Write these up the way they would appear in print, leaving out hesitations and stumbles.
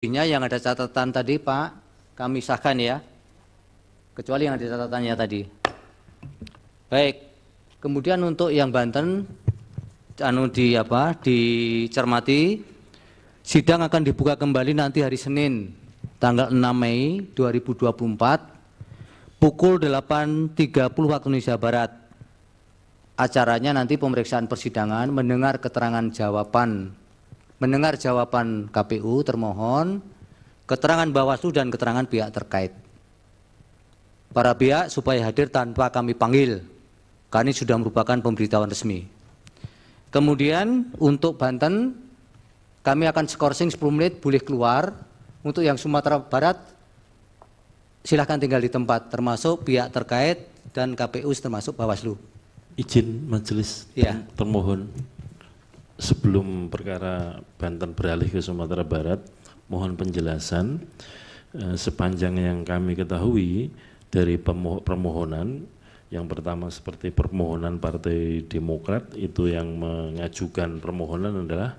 yang ada catatan tadi Pak, kami sahkan ya, kecuali yang ada catatannya tadi. Baik, kemudian untuk yang Banten, dicermati, sidang akan dibuka kembali nanti hari Senin, tanggal 6 Mei 2024, pukul 8.30 waktu Indonesia Barat. Acaranya nanti pemeriksaan persidangan, mendengar jawaban KPU termohon, keterangan Bawaslu dan keterangan pihak terkait. Para pihak supaya hadir tanpa kami panggil, karena ini sudah merupakan pemberitahuan resmi. Kemudian untuk Banten, kami akan skorsing 10 menit boleh keluar. Untuk yang Sumatera Barat, silahkan tinggal di tempat, termasuk pihak terkait dan KPU termasuk Bawaslu. Izin majelis Ya. termohon, sebelum perkara Banten beralih ke Sumatera Barat, mohon penjelasan sepanjang yang kami ketahui dari permohonan. Yang pertama seperti permohonan Partai Demokrat, itu yang mengajukan permohonan adalah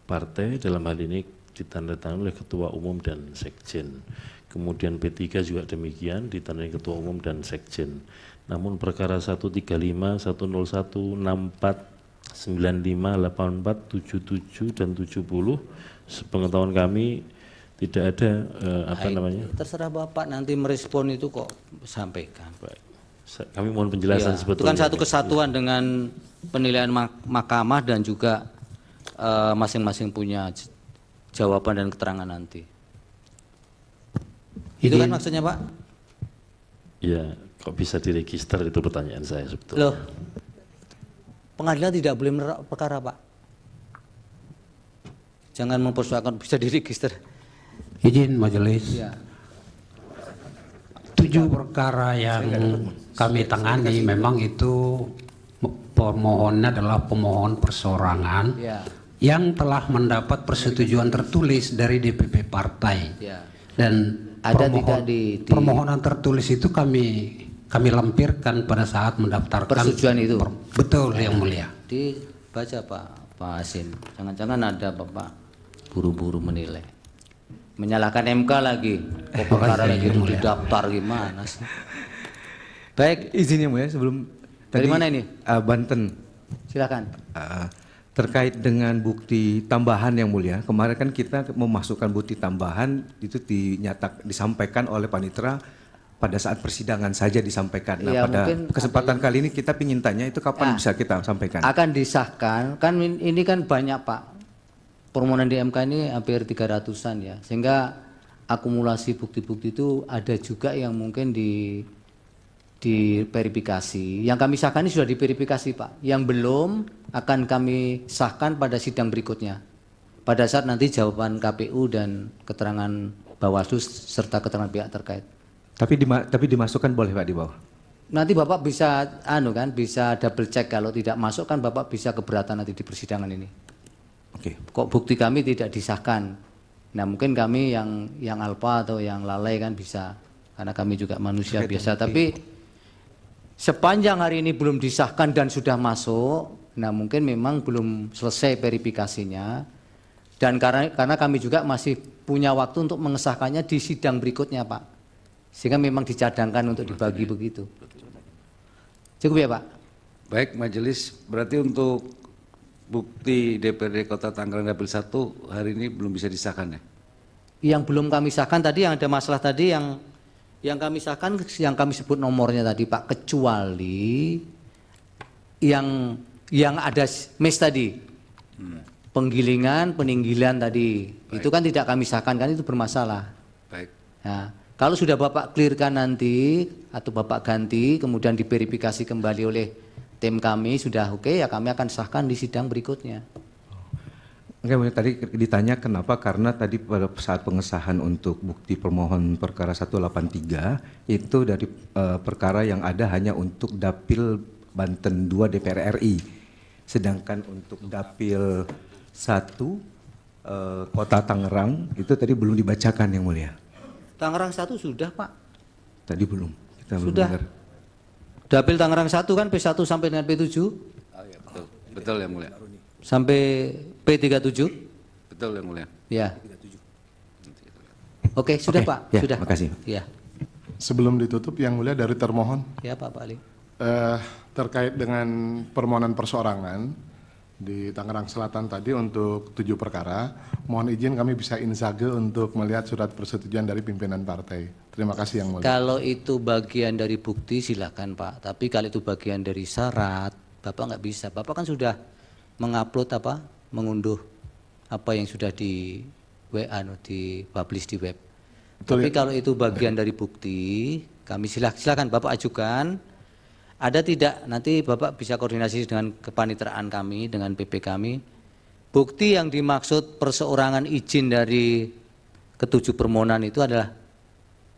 partai, dalam hal ini ditandatangani oleh Ketua Umum dan Sekjen. Kemudian P3 juga demikian, ditandatangani Ketua Umum dan Sekjen. Namun perkara 135, 101, 64, 95, 84, 77 dan 70, sepengetahuan kami tidak ada Terserah Bapak nanti merespon itu kok sampaikan. Baik. Kami mohon penjelasan Ya, sebetulnya. itu kan satu kesatuan dengan penilaian mahkamah dan juga masing-masing punya jawaban dan keterangan nanti. Itu kan maksudnya Pak? Ya, kok bisa diregister, itu pertanyaan saya sebetulnya. Loh, pengadilan tidak boleh menerap perkara Pak. Jangan mempersoalkan bisa diregister. Izin majelis. Ya. 7 perkara yang kami tangani memang itu permohonannya adalah pemohon perseorangan Ya. yang telah mendapat persetujuan tertulis dari DPP partai. Ya. Dan Ada tidak permohonan tertulis itu kami lampirkan pada saat mendaftarkan persetujuan itu. Betul yang mulia. Dibaca Pak Hasim. Jangan-jangan ada Bapak buru-buru menilai. Menyalahkan MK lagi. Kok perkara lagi itu didaftar gimana sih? Baik, Izin yang mulia sebelum dari mana ini? Banten. Silakan. Terkait dengan bukti tambahan yang mulia, kemarin kan kita memasukkan bukti tambahan itu disampaikan oleh panitera pada saat persidangan saja disampaikan. Nah, Ya, pada mungkin kesempatan kali ini kita ingin tanya itu kapan bisa kita sampaikan? Akan disahkan, kan ini kan banyak Pak. Permohonan di MK ini hampir 300-an ya. Sehingga akumulasi bukti-bukti itu ada juga yang mungkin diverifikasi. Yang kami sahkan ini sudah diverifikasi Pak. Yang belum akan kami sahkan pada sidang berikutnya. Pada saat nanti jawaban KPU dan keterangan Bawaslu serta keterangan pihak terkait. Tapi dimasukkan boleh Pak di bawah? Nanti Bapak bisa bisa double check, kalau tidak masuk kan Bapak bisa keberatan nanti di persidangan ini. Oke. Kok bukti kami tidak disahkan. Nah, mungkin kami yang alpa atau yang lalai kan bisa, karena kami juga manusia biasa. Tapi sepanjang hari ini belum disahkan dan sudah masuk, nah mungkin memang belum selesai verifikasinya. Dan karena kami juga masih punya waktu untuk mengesahkannya di sidang berikutnya Pak. Sehingga memang dicadangkan untuk dibagi begitu. Cukup ya Pak? Baik, majelis, berarti untuk bukti DPRD Kota Tangerang Dapil 1 hari ini belum bisa disahkan ya? Yang belum kami sahkan tadi, yang ada masalah tadi yang kami sahkan, yang kami sebut nomornya tadi Pak, kecuali yang ada mes tadi, penggilingan, peninggilan tadi. Baik. Itu kan tidak kami sahkan, kan itu bermasalah. Baik. Nah, kalau sudah Bapak clearkan nanti atau Bapak ganti kemudian diverifikasi kembali oleh tim kami sudah oke, ya kami akan sahkan di sidang berikutnya. Oke, tadi ditanya kenapa, karena tadi pada saat pengesahan untuk bukti permohon perkara 183 itu dari perkara yang ada hanya untuk Dapil Banten 2 DPR RI. Sedangkan untuk Dapil 1 Kota Tangerang itu tadi belum dibacakan yang mulia. Tangerang 1 sudah Pak. Tadi belum. Kita belum Sudah. dengar. Dapil Tangerang 1 kan P1 sampai dengan P7 Oh ya, betul. Betul yang mulia. sampai P37. Betul yang mulia. Ya. Oke, sudah Oke, Pak, ya, sudah. makasih. Ya, Sebelum ditutup, Yang Mulia dari termohon ya Pak Ali. terkait dengan permohonan perseorangan di Tangerang Selatan tadi untuk 7 perkara, mohon izin kami bisa insage untuk melihat surat persetujuan dari pimpinan partai. Terima kasih Yang Mulia. Kalau itu bagian dari bukti silakan Pak, tapi kalau itu bagian dari syarat, Bapak nggak bisa. Bapak kan sudah mengupload mengunduh apa yang sudah di WA, di publish di web. Betul, Tapi ya. kalau itu bagian dari bukti, kami silakan Bapak ajukan. Ada tidak, nanti Bapak bisa koordinasi dengan kepanitraan kami, dengan PP kami. Bukti yang dimaksud perseorangan izin dari ketujuh permohonan itu adalah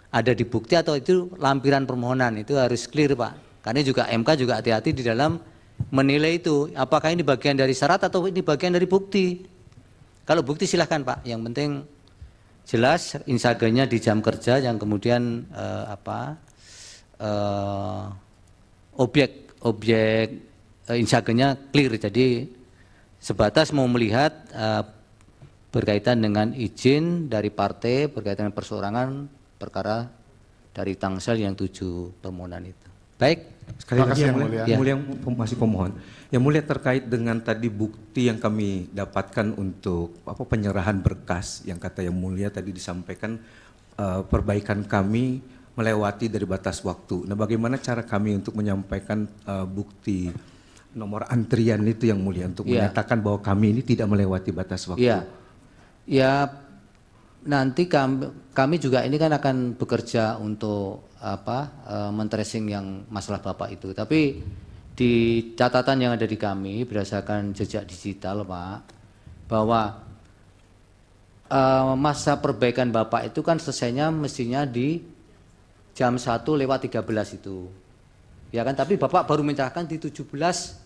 ada di bukti atau itu lampiran permohonan, itu harus clear Pak. Karena juga MK juga hati-hati di dalam menilai itu, apakah ini bagian dari syarat atau ini bagian dari bukti. Kalau bukti silahkan Pak, yang penting jelas insagenya di jam kerja, yang kemudian objek insagenya clear, jadi sebatas mau melihat berkaitan dengan izin dari partai berkaitan dengan perseorangan perkara dari Tangsel yang 7 permohonan itu. Baik. Sekali Terima lagi kasih, Yang Yang Mulia, Mulia. Yang Mulia masih pemohon. Yang Mulia terkait dengan tadi bukti yang kami dapatkan untuk penyerahan berkas yang kata Yang Mulia tadi disampaikan perbaikan kami melewati dari batas waktu. Nah, bagaimana cara kami untuk menyampaikan bukti nomor antrian itu Yang Mulia untuk Iya. menyatakan bahwa kami ini tidak melewati batas waktu? Iya. Ya nanti kami juga ini kan akan bekerja untuk men-tracing yang masalah Bapak itu. Tapi di catatan yang ada di kami berdasarkan jejak digital Pak, bahwa masa perbaikan Bapak itu kan selesainya mestinya di jam 1:13 itu. Ya kan, tapi Bapak baru menyerahkan di 17:01.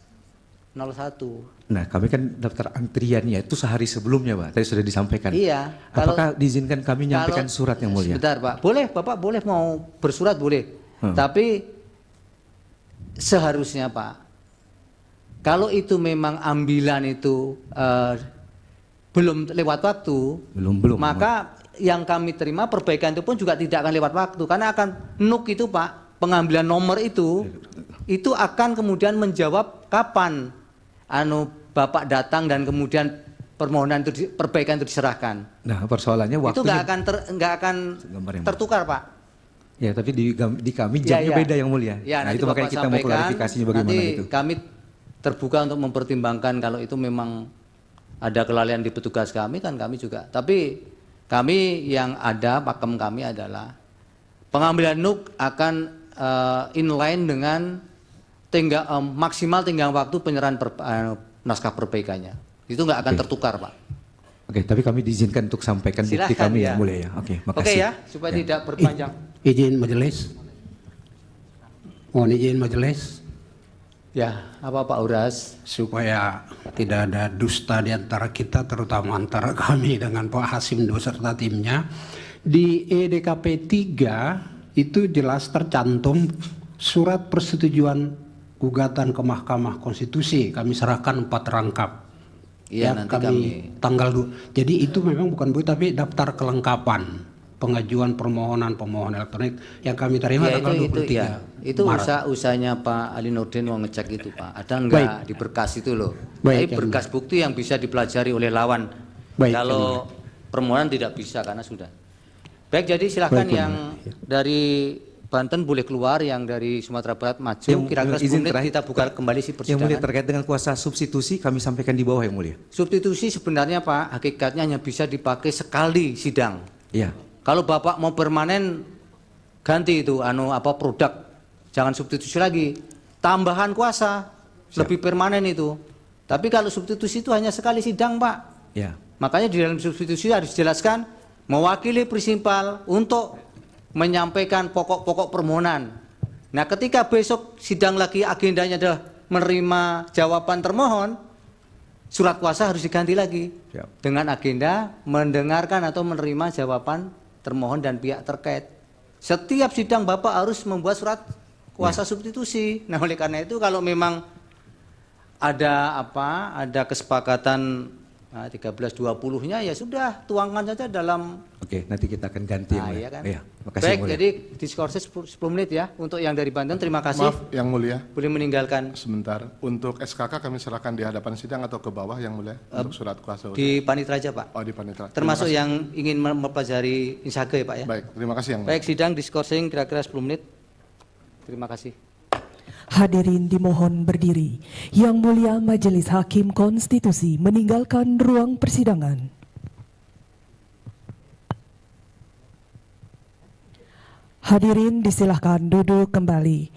Nah, kami kan daftar antriannya itu sehari sebelumnya, Pak. Tadi sudah disampaikan. Iya. Apakah diizinkan kami menyampaikan surat Yang Mulia? Sebentar Pak, boleh Bapak boleh mau bersurat boleh. Tapi seharusnya Pak, kalau itu memang ambilan itu belum lewat waktu, Belum. maka yang kami terima perbaikan itu pun juga tidak akan lewat waktu, karena akan NUK itu Pak, pengambilan nomor itu akan kemudian menjawab kapan Bapak datang dan kemudian permohonan itu perbaikan itu diserahkan. Nah, persoalannya Itu waktunya nggak akan Gambar yang tertukar Pak. ya, tapi di kami jamnya beda Yang Mulia. Ya, Nah, nanti itu makanya Bapak kita mau sampaikan, klarifikasinya bagaimana nanti itu. kami terbuka untuk mempertimbangkan kalau itu memang ada kelalaian di petugas kami, kan kami juga. Tapi kami yang ada, pakem kami adalah pengambilan NUK akan inline dengan maksimal tenggang waktu penyerahan naskah perbaikannya. Itu nggak akan tertukar Pak. Oke, tapi kami diizinkan untuk sampaikan bukti Silakan, kami ya. Yang Mulia ya. Oke, makasih. Oke ya, supaya tidak berpanjang. Izin majelis. Mohon izin majelis Ya, apa Pak Uras? supaya tidak ada dusta di antara kita, terutama antara kami dengan Pak Hasim beserta timnya. Di EDKP 3 itu jelas tercantum surat persetujuan gugatan ke Mahkamah Konstitusi. Kami serahkan 4 rangkap. Iya, nanti kami tanggal 2. Jadi itu memang bukan bukti tapi daftar kelengkapan pengajuan permohonan elektronik yang kami terima ya, tanggal 23 ya. Itu Maret. usahanya Pak Ali Nurdin mau ngecek itu Pak. Ada enggak di berkas itu loh. Baik, Tapi berkas bukti yang bisa dipelajari oleh lawan. Baik, Kalau permohonan tidak bisa karena sudah. Baik, jadi silakan Baik, yang dari Banten boleh keluar, yang dari Sumatera Barat maju. Kira-kira 10 izin menit terakhir. kita buka kembali si Yang Mulia persidangan. terkait dengan kuasa substitusi kami sampaikan di bawah Yang Mulia. Substitusi sebenarnya Pak, hakikatnya hanya bisa dipakai sekali sidang. Iya. Kalau Bapak mau permanen, ganti itu produk, jangan substitusi lagi. Tambahan kuasa lebih permanen itu. Tapi kalau substitusi itu hanya sekali sidang Pak. Ya. Makanya di dalam substitusi harus dijelaskan mewakili prinsipal untuk menyampaikan pokok-pokok permohonan. Nah, ketika besok sidang lagi agendanya adalah menerima jawaban termohon, surat kuasa harus diganti lagi Siap. dengan agenda mendengarkan atau menerima jawaban termohon dan pihak terkait. Setiap sidang Bapak harus membuat surat kuasa substitusi. Nah, oleh karena itu kalau memang ada kesepakatan Nah, 13.20-nya ya sudah, tuangkan saja dalam. Oke, nanti kita akan ganti. Nah, Yang mulia. iya kan? Iya, makasih Baik, Yang Mulia. jadi diskursus 10 menit ya untuk yang dari Banten. Terima kasih. Maaf Yang Mulia, Boleh meninggalkan sebentar. Untuk SKK kami serahkan di hadapan sidang atau ke bawah Yang Mulia untuk surat kuasa. di Panitera aja, Pak. Oh, di Panitera. Termasuk yang ingin mempelajari insage, Pak ya. Baik, terima kasih Yang Mulia. Baik, sidang diskorsing kira-kira 10 menit. Terima kasih. Hadirin dimohon berdiri. Yang Mulia Majelis Hakim Konstitusi meninggalkan ruang persidangan. Hadirin disilahkan duduk kembali.